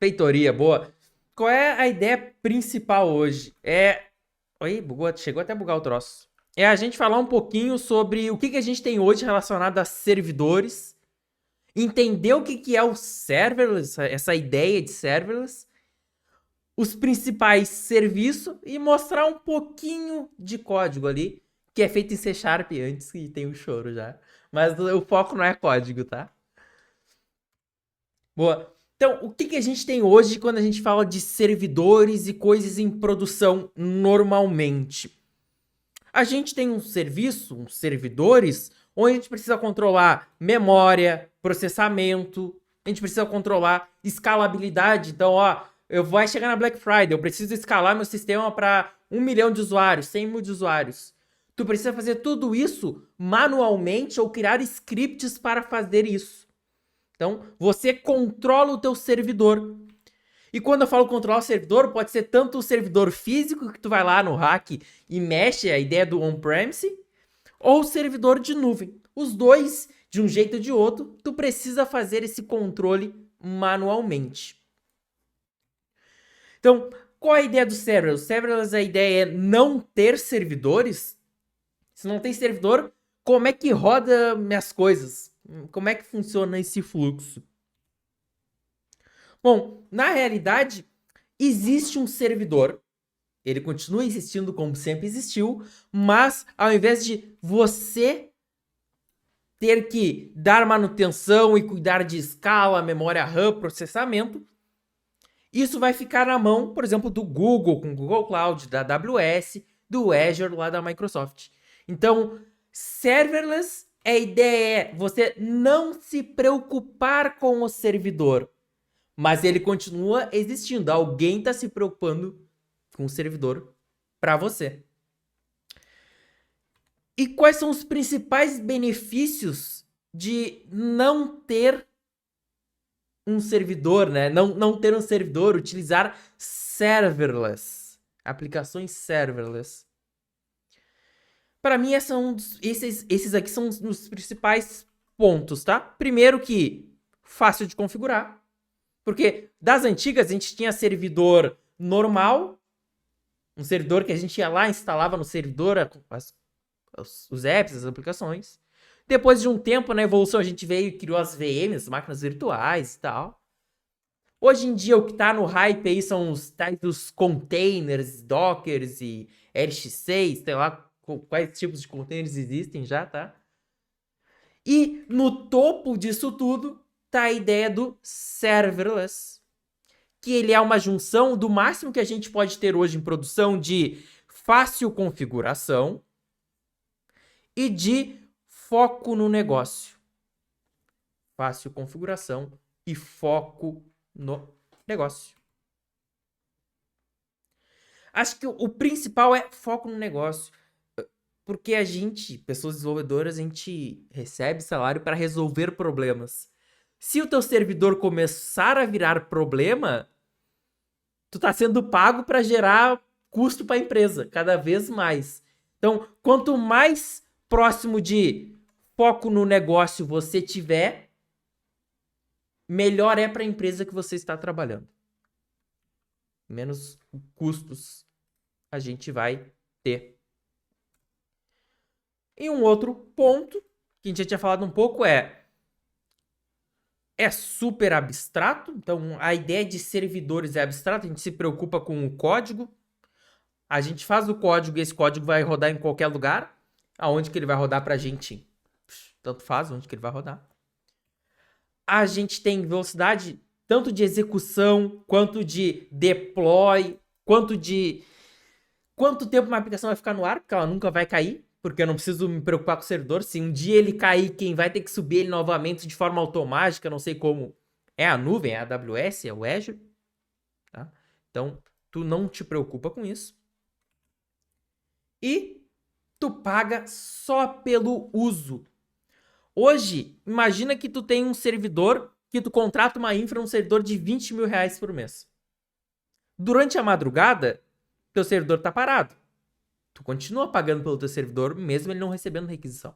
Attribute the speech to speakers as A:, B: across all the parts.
A: Feitoria, boa. Qual é a ideia principal hoje? Oi, bugou, chegou até a bugar o troço. É a gente falar um pouquinho sobre o que a gente tem hoje relacionado a servidores, entender o que é o serverless, essa ideia de serverless, os principais serviços e mostrar um pouquinho de código ali, que é feito em C Sharp antes e tem o choro já. Mas o foco não é código, tá? Boa. Então, o que a gente tem hoje quando a gente fala de servidores e coisas em produção normalmente? A gente tem um serviço, uns servidores, onde a gente precisa controlar memória, processamento, a gente precisa controlar escalabilidade. Então, eu vou chegar na Black Friday, eu preciso escalar meu sistema para 1 milhão de usuários, 100 mil de usuários. Tu precisa fazer tudo isso manualmente ou criar scripts para fazer isso. Então, você controla o teu servidor. E quando eu falo controlar o servidor, pode ser tanto o servidor físico, que tu vai lá no hack e mexe a ideia do on-premise, ou o servidor de nuvem. Os dois, de um jeito ou de outro, tu precisa fazer esse controle manualmente. Então, qual é a ideia do serverless? O serverless, a ideia é não ter servidores. Se não tem servidor, como é que roda minhas coisas? Como é que funciona esse fluxo? Bom, na realidade, existe um servidor. Ele continua existindo como sempre existiu, mas ao invés de você ter que dar manutenção e cuidar de escala, memória RAM, processamento, isso vai ficar na mão, por exemplo, do Google, com o Google Cloud, da AWS, do Azure lá da Microsoft. Então, serverless, a ideia é você não se preocupar com o servidor, mas ele continua existindo. Alguém está se preocupando com o servidor para você. E quais são os principais benefícios de não ter um servidor, né? Não ter um servidor, utilizar serverless, aplicações serverless. Para mim, esses aqui são os principais pontos, tá? Primeiro que fácil de configurar, porque das antigas a gente tinha servidor normal, um servidor que a gente ia lá, instalava no servidor os apps, as aplicações. Depois de um tempo, na evolução, a gente veio e criou as VMs, máquinas virtuais e tal. Hoje em dia, o que tá no hype aí são os tais dos containers, dockers e LX6, sei lá quais tipos de containers existem já, tá? E no topo disso tudo tá a ideia do serverless, que ele é uma junção do máximo que a gente pode ter hoje em produção de fácil configuração e de foco no negócio. Fácil configuração e foco no negócio. Acho que o principal é foco no negócio. Porque a gente, pessoas desenvolvedoras, a gente recebe salário para resolver problemas. Se o teu servidor começar a virar problema, tu tá sendo pago para gerar custo para a empresa, cada vez mais. Então, quanto mais próximo de foco no negócio você tiver, melhor é para a empresa que você está trabalhando. Menos custos a gente vai ter. E um outro ponto que a gente já tinha falado um pouco é super abstrato. Então, a ideia de servidores é abstrata. A gente se preocupa com o código. A gente faz o código e esse código vai rodar em qualquer lugar. Aonde que ele vai rodar pra gente, tanto faz onde que ele vai rodar. A gente tem velocidade tanto de execução, quanto de deploy, quanto tempo uma aplicação vai ficar no ar, porque ela nunca vai cair, porque eu não preciso me preocupar com o servidor. Se um dia ele cair, quem vai ter que subir ele novamente de forma automática, não sei como, é a nuvem, é a AWS, é o Azure. Tá? Então, tu não te preocupa com isso. E tu paga só pelo uso. Hoje, imagina que tu tem um servidor, que tu contrata uma infra, um servidor de 20 mil reais por mês. Durante a madrugada, teu servidor tá parado. Tu continua pagando pelo teu servidor, mesmo ele não recebendo requisição.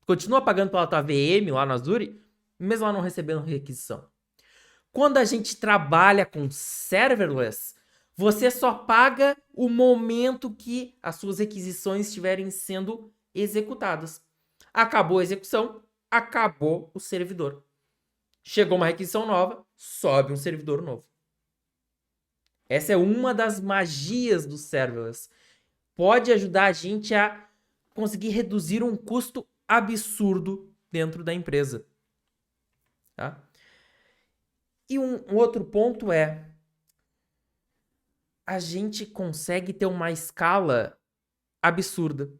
A: Tu continua pagando pela tua VM lá no Azure, mesmo ela não recebendo requisição. Quando a gente trabalha com serverless, você só paga o momento que as suas requisições estiverem sendo executadas. Acabou a execução, acabou o servidor. Chegou uma requisição nova, sobe um servidor novo. Essa é uma das magias do serverless. Pode ajudar a gente a conseguir reduzir um custo absurdo dentro da empresa. Tá? E um outro ponto é, a gente consegue ter uma escala absurda.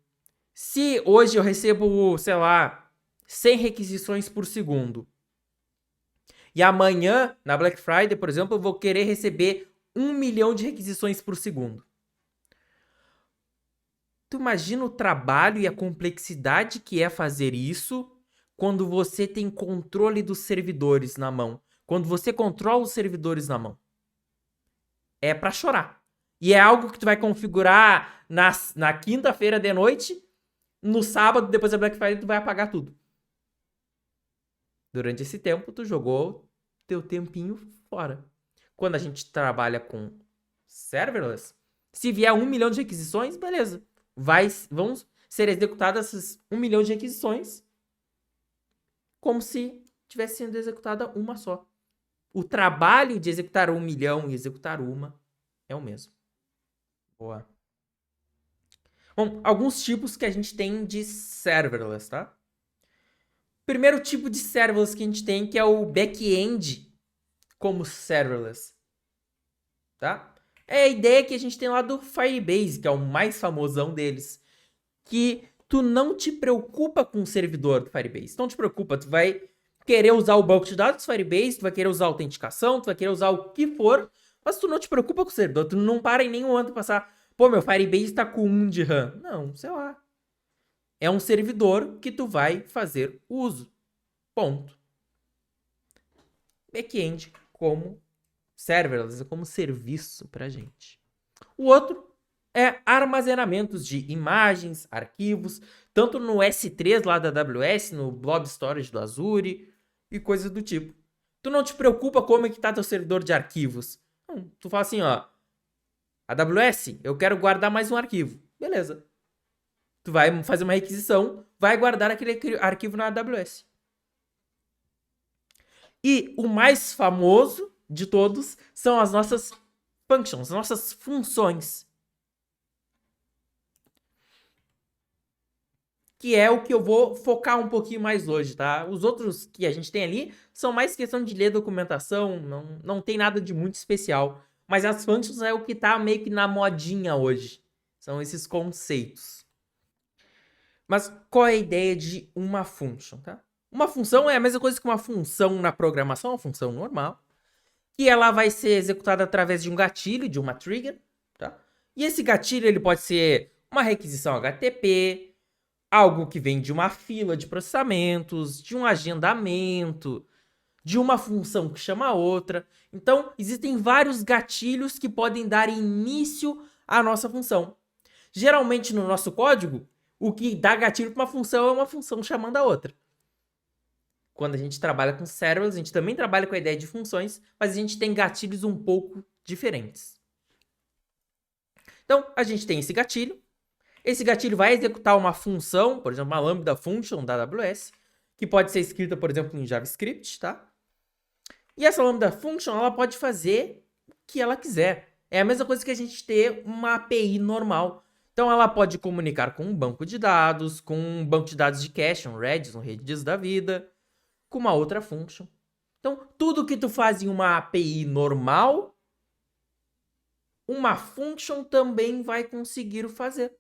A: Se hoje eu recebo, sei lá, 100 requisições por segundo, e amanhã, na Black Friday, por exemplo, eu vou querer receber 1 milhão de requisições por segundo. Tu imagina o trabalho e a complexidade que é fazer isso quando você tem controle dos servidores na mão. Quando você controla os servidores na mão. É pra chorar. E é algo que tu vai configurar na quinta-feira de noite, no sábado, depois da Black Friday, tu vai apagar tudo. Durante esse tempo, tu jogou teu tempinho fora. Quando a gente trabalha com serverless, se vier 1 milhão de requisições, beleza. Vão ser executadas essas 1 milhão de requisições como se tivesse sendo executada uma só. O trabalho de executar 1 milhão e executar uma é o mesmo. Boa. Bom, alguns tipos que a gente tem de serverless, tá? Primeiro tipo de serverless que a gente tem, que é o back-end como serverless, tá? É a ideia que a gente tem lá do Firebase, que é o mais famosão deles, que tu não te preocupa com o servidor do Firebase. Não te preocupa, tu vai querer usar o banco de dados do Firebase, tu vai querer usar a autenticação, tu vai querer usar o que for, mas tu não te preocupa com o servidor, tu não para em nenhum momento passar, pô, meu Firebase tá com 1 de RAM. Não, sei lá. É um servidor que tu vai fazer uso. Ponto. Back-end como serverless, como serviço pra gente. O outro é armazenamentos de imagens, arquivos, tanto no S3 lá da AWS, no Blob Storage do Azure e coisas do tipo. Tu não te preocupa como é que tá teu servidor de arquivos. Não, tu fala assim, ó, AWS, eu quero guardar mais um arquivo. Beleza. Tu vai fazer uma requisição, vai guardar aquele arquivo na AWS. E o mais famoso de todos são as nossas functions, as nossas funções. Que é o que eu vou focar um pouquinho mais hoje, tá? Os outros que a gente tem ali são mais questão de ler documentação, não tem nada de muito especial. Mas as functions é o que tá meio que na modinha hoje. São esses conceitos. Mas qual é a ideia de uma function, tá? Uma função é a mesma coisa que uma função na programação, uma função normal, que ela vai ser executada através de um gatilho, de uma trigger, tá? E esse gatilho ele pode ser uma requisição HTTP, algo que vem de uma fila de processamentos, de um agendamento, de uma função que chama a outra. Então, existem vários gatilhos que podem dar início à nossa função. Geralmente, no nosso código, o que dá gatilho para uma função é uma função chamando a outra. Quando a gente trabalha com serverless, a gente também trabalha com a ideia de funções, mas a gente tem gatilhos um pouco diferentes. Então, a gente tem esse gatilho. Esse gatilho vai executar uma função, por exemplo, uma lambda function da AWS, que pode ser escrita, por exemplo, em JavaScript, tá? E essa lambda function, ela pode fazer o que ela quiser. É a mesma coisa que a gente ter uma API normal. Então, ela pode comunicar com um banco de dados, com um banco de dados de cache, um Redis, um Redis da vida, com uma outra function. Então, tudo que tu faz em uma API normal, uma function também vai conseguir fazer.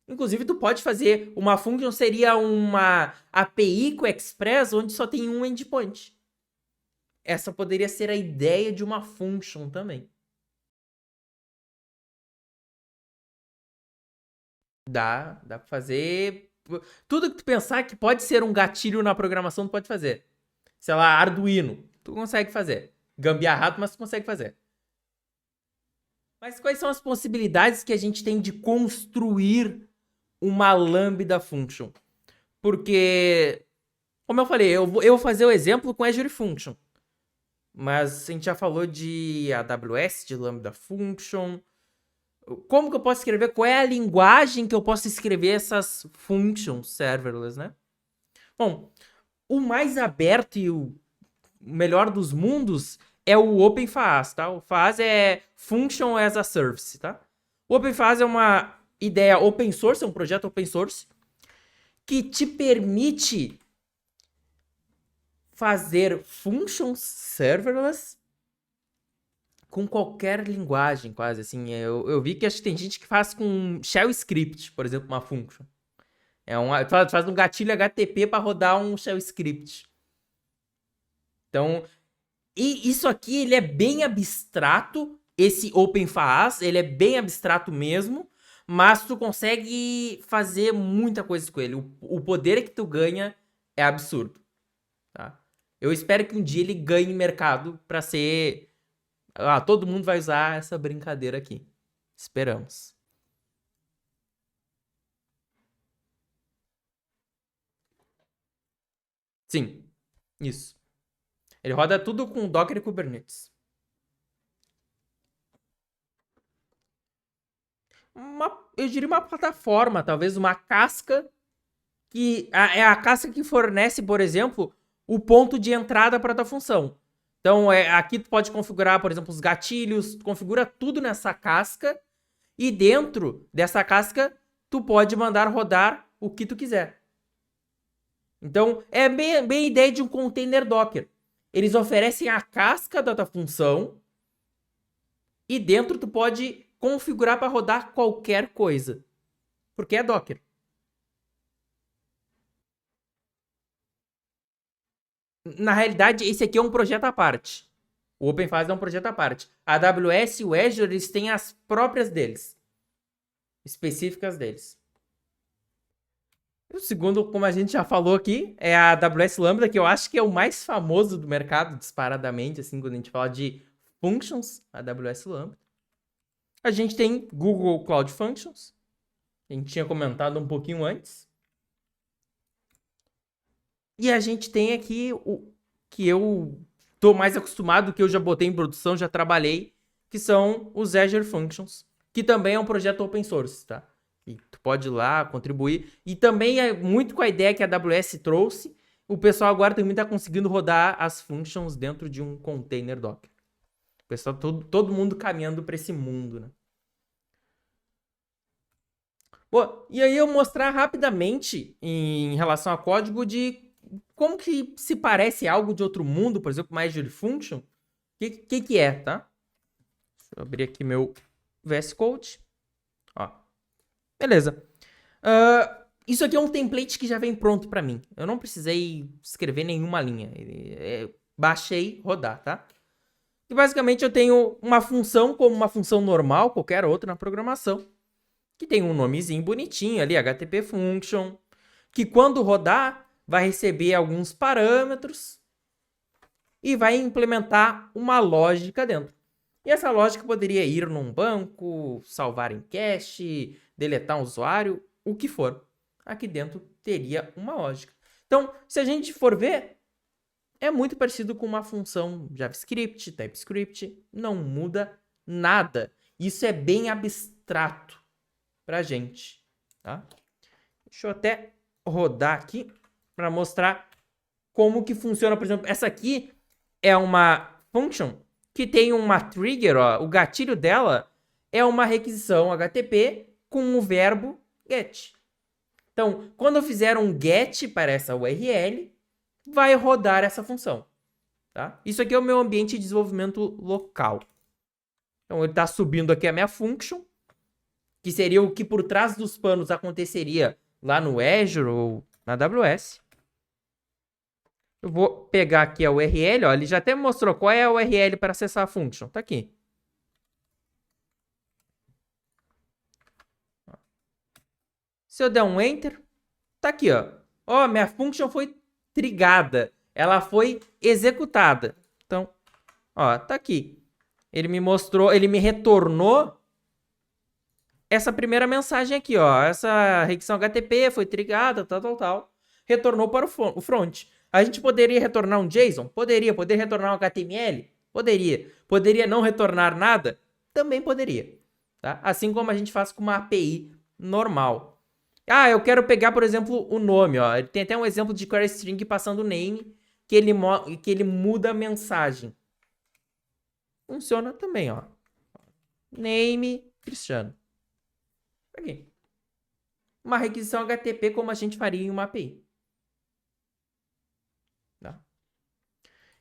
A: Inclusive, tu pode fazer uma function, seria uma API com Express, onde só tem um endpoint. Essa poderia ser a ideia de uma function também. Dá pra fazer... Tudo que tu pensar que pode ser um gatilho na programação, tu pode fazer. Sei lá, Arduino, tu consegue fazer. Gambiarrado, mas tu consegue fazer. Mas quais são as possibilidades que a gente tem de construir uma lambda function? Porque, como eu falei, eu vou fazer o exemplo com Azure Function. mas a gente já falou de AWS, de Lambda Function. Como que eu posso escrever? Qual é a linguagem que eu posso escrever essas functions serverless, né? Bom, o mais aberto e o melhor dos mundos é o OpenFaaS, tá? O FaaS é Function as a Service, tá? O OpenFaaS é uma ideia open source, é um projeto open source que te permite fazer functions serverless com qualquer linguagem, quase assim. Eu vi que acho que tem gente que faz com shell script, por exemplo, uma function. Faz um gatilho HTTP para rodar um shell script. Então, e isso aqui ele é bem abstrato, esse OpenFaaS, ele é bem abstrato mesmo, mas tu consegue fazer muita coisa com ele. O poder que tu ganha é absurdo, tá? Eu espero que um dia ele ganhe mercado para ser... todo mundo vai usar essa brincadeira aqui. Esperamos. Sim, isso. Ele roda tudo com Docker e Kubernetes. Eu diria uma plataforma, talvez uma casca que é a casca que fornece, por exemplo, o ponto de entrada para a tua função. Então, aqui tu pode configurar, por exemplo, os gatilhos, tu configura tudo nessa casca e dentro dessa casca tu pode mandar rodar o que tu quiser. Então, é bem a ideia de um container Docker. Eles oferecem a casca da tua função e dentro tu pode configurar para rodar qualquer coisa. Porque é Docker. Na realidade, esse aqui é um projeto à parte. O OpenFaaS é um projeto à parte. A AWS e o Azure, eles têm as próprias deles. Específicas deles. O segundo, como a gente já falou aqui, é a AWS Lambda, que eu acho que é o mais famoso do mercado, disparadamente, assim, quando a gente fala de functions, a AWS Lambda. A gente tem Google Cloud Functions. A gente tinha comentado um pouquinho antes. E a gente tem aqui o que eu tô mais acostumado, que eu já botei em produção, já trabalhei, que são os Azure Functions, que também é um projeto open source, tá? E tu pode ir lá, contribuir. E também é muito com a ideia que a AWS trouxe, o pessoal agora também tá conseguindo rodar as functions dentro de um container Docker. O pessoal, todo mundo caminhando para esse mundo, né? Bom, e aí eu mostrar rapidamente em relação a código de como que se parece algo de outro mundo, por exemplo, mais Azure Function. O que é, tá? Deixa eu abrir aqui meu VS Code. Ó. Beleza. Isso aqui é um template que já vem pronto para mim. Eu não precisei escrever nenhuma linha. Baixei, rodar, tá? E basicamente eu tenho uma função como uma função normal, qualquer outra na programação, que tem um nomezinho bonitinho ali, HTTP Function, que quando rodar vai receber alguns parâmetros e vai implementar uma lógica dentro. E essa lógica poderia ir num banco, salvar em cache, deletar um usuário, o que for. Aqui dentro teria uma lógica. Então, se a gente for ver, é muito parecido com uma função JavaScript, TypeScript, não muda nada. Isso é bem abstrato pra gente, tá? Deixa eu até rodar aqui para mostrar como que funciona. Por exemplo, essa aqui é uma function que tem uma trigger, ó, o gatilho dela é uma requisição HTTP com o verbo get. Então, quando eu fizer um get para essa URL, vai rodar essa função, tá? Isso aqui é o meu ambiente de desenvolvimento local. Então, ele está subindo aqui a minha function, que seria o que por trás dos panos aconteceria lá no Azure ou na AWS. Eu vou pegar aqui a URL, ó, ele já até mostrou qual é a URL para acessar a function. Tá aqui. Se eu der um Enter, tá aqui, ó. Ó, minha function foi trigada. Ela foi executada. Então, ó, tá aqui. Ele me mostrou, ele me retornou essa primeira mensagem aqui, ó. Essa requisição HTTP foi trigada, tal. Retornou para o front. A gente poderia retornar um JSON? Poderia. Poderia retornar um HTML? Poderia. Poderia não retornar nada? Também poderia. Tá? Assim como a gente faz com uma API normal. Ah, eu quero pegar, por exemplo, o nome. Ó. Tem até um exemplo de query string passando name, que ele muda a mensagem. Funciona também, ó. Name Cristiano. Aqui. Uma requisição HTTP como a gente faria em uma API. Tá?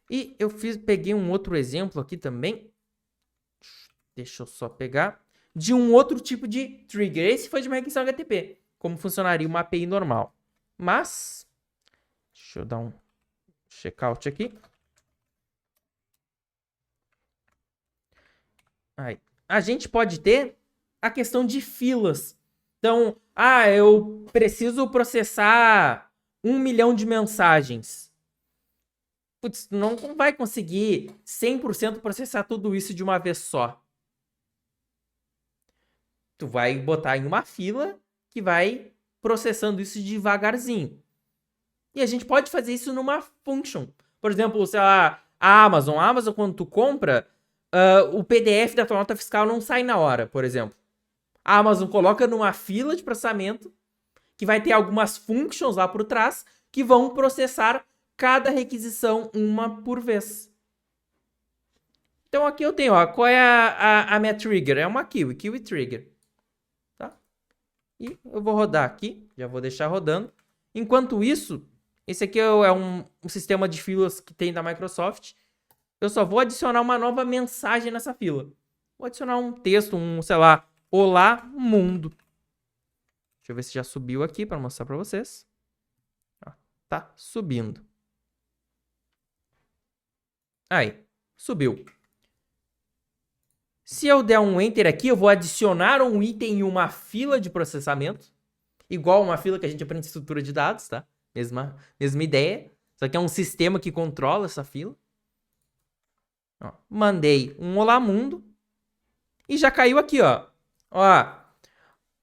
A: E eu peguei um outro exemplo aqui também. Deixa eu só pegar. De um outro tipo de trigger. Esse foi de uma requisição HTTP. Como funcionaria uma API normal. Mas, deixa eu dar um checkout aqui. Aí. A gente pode ter a questão de filas. Então, eu preciso processar 1 milhão de mensagens. Putz, não vai conseguir 100% processar tudo isso de uma vez só. Tu vai botar em uma fila que vai processando isso devagarzinho. E a gente pode fazer isso numa function. Por exemplo, sei lá, a Amazon. A Amazon, quando tu compra, o PDF da tua nota fiscal não sai na hora, por exemplo. A Amazon coloca numa fila de processamento que vai ter algumas functions lá por trás que vão processar cada requisição uma por vez. Então aqui eu tenho, ó, qual é a minha trigger? É uma Kiwi Trigger. Tá? E eu vou rodar aqui, já vou deixar rodando. Enquanto isso, esse aqui é um sistema de filas que tem da Microsoft. Eu só vou adicionar uma nova mensagem nessa fila. Vou adicionar um texto, sei lá, olá mundo. Deixa eu ver se já subiu aqui para mostrar para vocês. Ó, tá subindo. Aí, subiu. Se eu der um Enter aqui, eu vou adicionar um item em uma fila de processamento. Igual uma fila que a gente aprende em estrutura de dados, tá? Mesma ideia. Só que é um sistema que controla essa fila. Ó, mandei um olá mundo. E já caiu aqui, ó. Ó,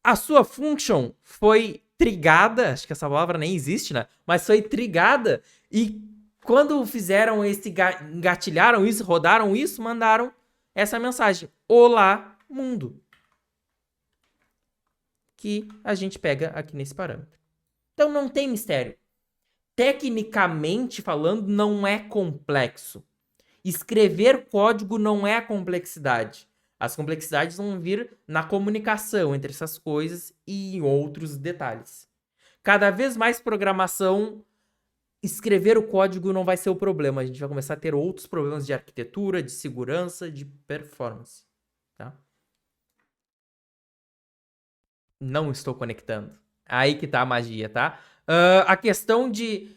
A: a sua function foi trigada. Acho que essa palavra nem existe, né? Mas foi trigada. E quando fizeram engatilharam isso, rodaram isso, mandaram essa mensagem. Olá, mundo. Que a gente pega aqui nesse parâmetro. Então não tem mistério. Tecnicamente falando, não é complexo. Escrever código não é a complexidade. As complexidades vão vir na comunicação entre essas coisas e em outros detalhes. Cada vez mais programação, escrever o código não vai ser o problema. A gente vai começar a ter outros problemas de arquitetura, de segurança, de performance. Tá? Não estou conectando. Aí que tá a magia, tá? A questão de...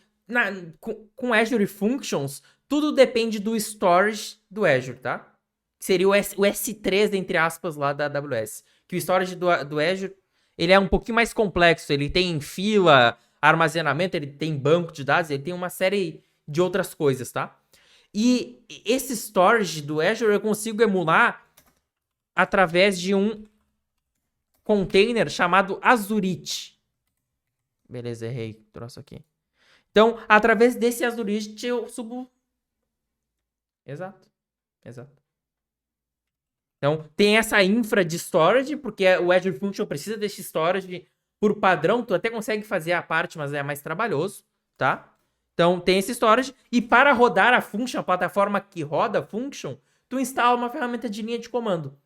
A: com Azure Functions, tudo depende do storage do Azure, tá? Seria o S3, entre aspas, lá da AWS. Que o storage do Azure, ele é um pouquinho mais complexo. Ele tem fila, armazenamento, ele tem banco de dados, ele tem uma série de outras coisas, tá? E esse storage do Azure eu consigo emular através de um container chamado Azurite. Beleza, errei. Troço aqui. Então, através desse Azurite eu subo... Exato. Então, tem essa infra de storage, porque o Azure Function precisa desse storage por padrão. Tu até consegue fazer a parte, mas é mais trabalhoso, tá? Então, tem esse storage. E para rodar a function, a plataforma que roda a function, tu instala uma ferramenta de linha de comando.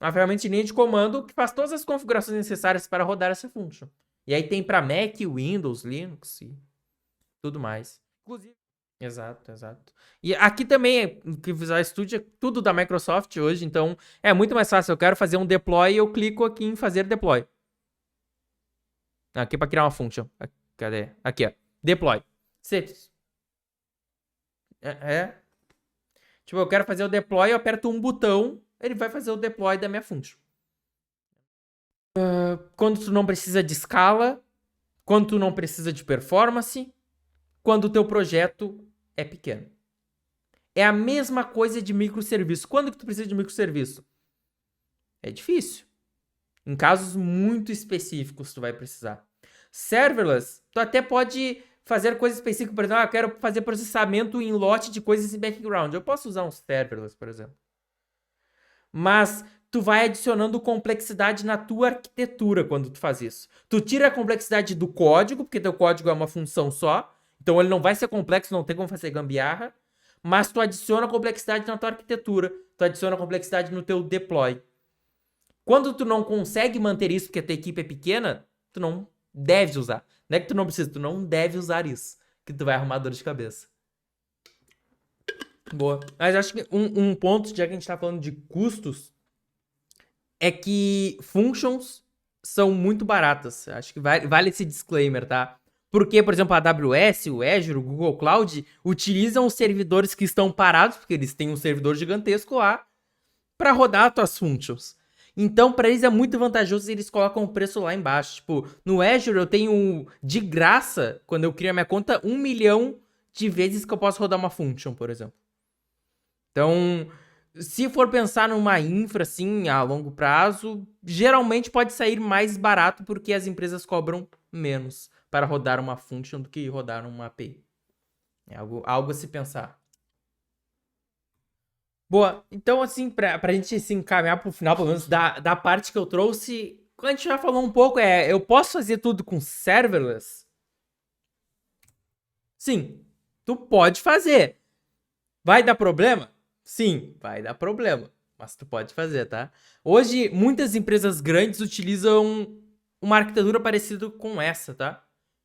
A: Uma ferramenta de linha de comando que faz todas as configurações necessárias para rodar essa function. E aí tem para Mac, Windows, Linux e tudo mais. Inclusive... Exato. E aqui também, que Visual Studio é tudo da Microsoft hoje, então é muito mais fácil. Eu quero fazer um deploy, eu clico aqui em fazer deploy. Aqui para criar uma function. Cadê? Aqui, ó. Deploy. Tipo, eu quero fazer o deploy, eu aperto um botão, ele vai fazer o deploy da minha function. Quando tu não precisa de escala, quando tu não precisa de performance, quando o teu projeto é pequeno. É a mesma coisa de microserviço. Quando que tu precisa de microserviço? É difícil. Em casos muito específicos tu vai precisar. Serverless, tu até pode fazer coisas específicas, por exemplo, eu quero fazer processamento em lote de coisas em background. Eu posso usar um serverless, por exemplo. Mas tu vai adicionando complexidade na tua arquitetura quando tu faz isso. Tu tira a complexidade do código, porque teu código é uma função só, então ele não vai ser complexo, não tem como fazer gambiarra, mas tu adiciona complexidade na tua arquitetura, tu adiciona complexidade no teu deploy. Quando tu não consegue manter isso porque a tua equipe é pequena, tu não deve usar. Não é que tu não precisa, tu não deve usar isso, que tu vai arrumar dor de cabeça. Boa. Mas acho que um ponto, já que a gente tá falando de custos, é que functions são muito baratas. Acho que vale esse disclaimer, tá? Porque, por exemplo, a AWS, o Azure, o Google Cloud utilizam os servidores que estão parados, porque eles têm um servidor gigantesco lá, para rodar as tuas functions. Então, para eles é muito vantajoso e eles colocam o preço lá embaixo. Tipo, no Azure eu tenho de graça, quando eu crio a minha conta, 1 milhão de vezes que eu posso rodar uma function, por exemplo. Então, se for pensar numa infra, assim, a longo prazo, geralmente pode sair mais barato porque as empresas cobram menos para rodar uma function do que rodar uma API. É algo a se pensar. Boa, então assim, pra gente se encaminhar pro final, pelo menos da parte que eu trouxe, a gente já falou um pouco, eu posso fazer tudo com serverless? Sim, tu pode fazer. Vai dar problema? Sim, vai dar problema, mas tu pode fazer, tá? Hoje, muitas empresas grandes utilizam uma arquitetura parecida com essa, tá?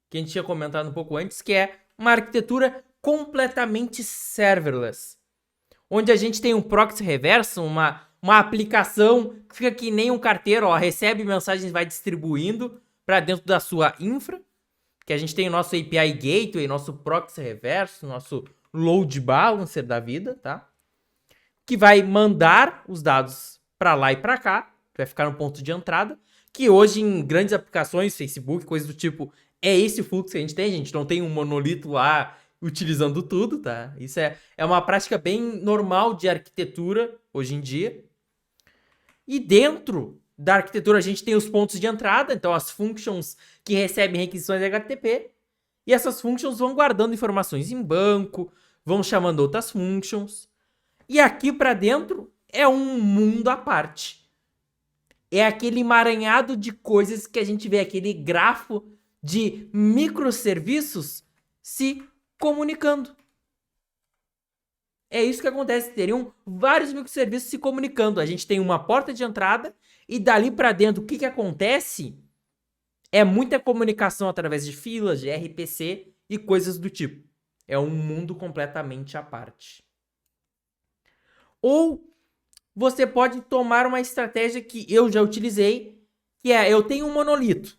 A: Que a gente tinha comentado um pouco antes, que é uma arquitetura completamente serverless. Onde a gente tem um proxy reverso, uma aplicação que fica que nem um carteiro, ó, recebe mensagens e vai distribuindo para dentro da sua infra. Que a gente tem o nosso API Gateway, nosso proxy reverso, nosso load balancer da vida, tá? Que vai mandar os dados para lá e para cá, vai ficar no ponto de entrada, que hoje em grandes aplicações, Facebook, coisas do tipo, é esse o fluxo que a gente não tem um monolito lá utilizando tudo, tá? Isso é uma prática bem normal de arquitetura hoje em dia. E dentro da arquitetura a gente tem os pontos de entrada, então as functions que recebem requisições HTTP, e essas functions vão guardando informações em banco, vão chamando outras functions. E aqui para dentro é um mundo à parte. É aquele emaranhado de coisas que a gente vê, aquele grafo de microserviços se comunicando. É isso que acontece, teriam vários microserviços se comunicando. A gente tem uma porta de entrada e dali para dentro o que acontece é muita comunicação através de filas, de RPC e coisas do tipo. É um mundo completamente à parte. Ou você pode tomar uma estratégia que eu já utilizei, que é, eu tenho um monolito.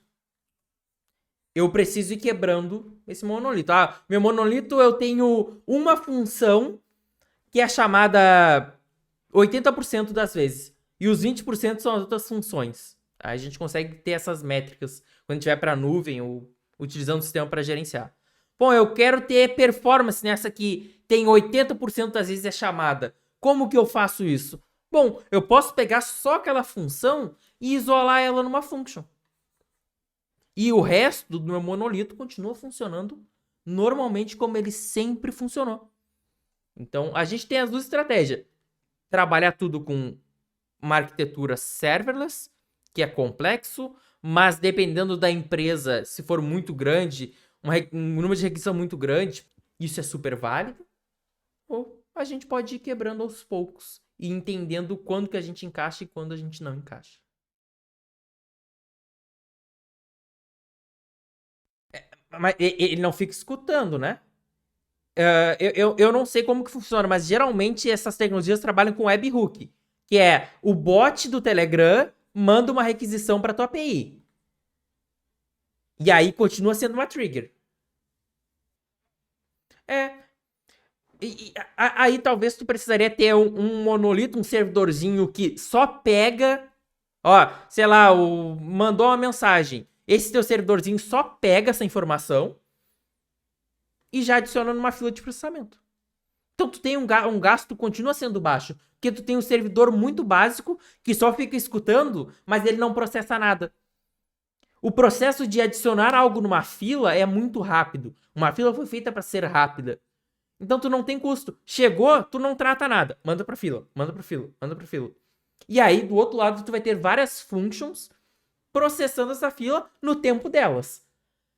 A: Eu preciso ir quebrando esse monolito. Meu monolito eu tenho uma função que é chamada 80% das vezes. E os 20% são as outras funções. Aí a gente consegue ter essas métricas quando a gente vai para a nuvem ou utilizando o sistema para gerenciar. Bom, eu quero ter performance nessa que tem 80% das vezes é chamada. Como que eu faço isso? Bom, eu posso pegar só aquela função e isolar ela numa function. E o resto do meu monolito continua funcionando normalmente como ele sempre funcionou. Então, a gente tem as duas estratégias. Trabalhar tudo com uma arquitetura serverless, que é complexo, mas dependendo da empresa, se for muito grande, um número de requisição muito grande, isso é super válido. Ou a gente pode ir quebrando aos poucos e entendendo quando que a gente encaixa e quando a gente não encaixa. Mas ele não fica escutando, né? Eu não sei como que funciona, mas geralmente essas tecnologias trabalham com webhook, que é o bot do Telegram manda uma requisição para tua API. E aí continua sendo uma trigger. Aí talvez tu precisaria ter um monolito, um servidorzinho que só pega, ó, sei lá, mandou uma mensagem. Esse teu servidorzinho só pega essa informação e já adiciona numa fila de processamento. Então tu tem um gasto, continua sendo baixo, porque tu tem um servidor muito básico que só fica escutando, mas ele não processa nada. O processo de adicionar algo numa fila é muito rápido. Uma fila foi feita para ser rápida. Então tu não tem custo. Chegou, tu não trata nada. Manda pra fila, manda pra fila, manda pra fila. E aí, do outro lado, tu vai ter várias functions processando essa fila no tempo delas.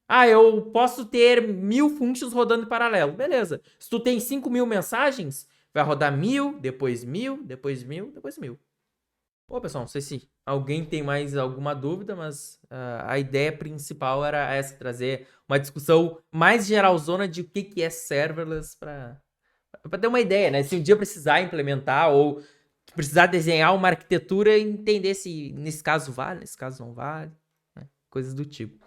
A: Ah, eu posso ter 1000 functions rodando em paralelo. Beleza. Se tu tem 5.000 mensagens, vai rodar 1000, depois 1000, depois 1000, depois 1000. Pô, pessoal, não sei se alguém tem mais alguma dúvida, mas a ideia principal era essa, trazer uma discussão mais geralzona de o que é serverless para ter uma ideia, né? Se um dia precisar implementar ou precisar desenhar uma arquitetura, entender se nesse caso vale, nesse caso não vale, né? Coisas do tipo.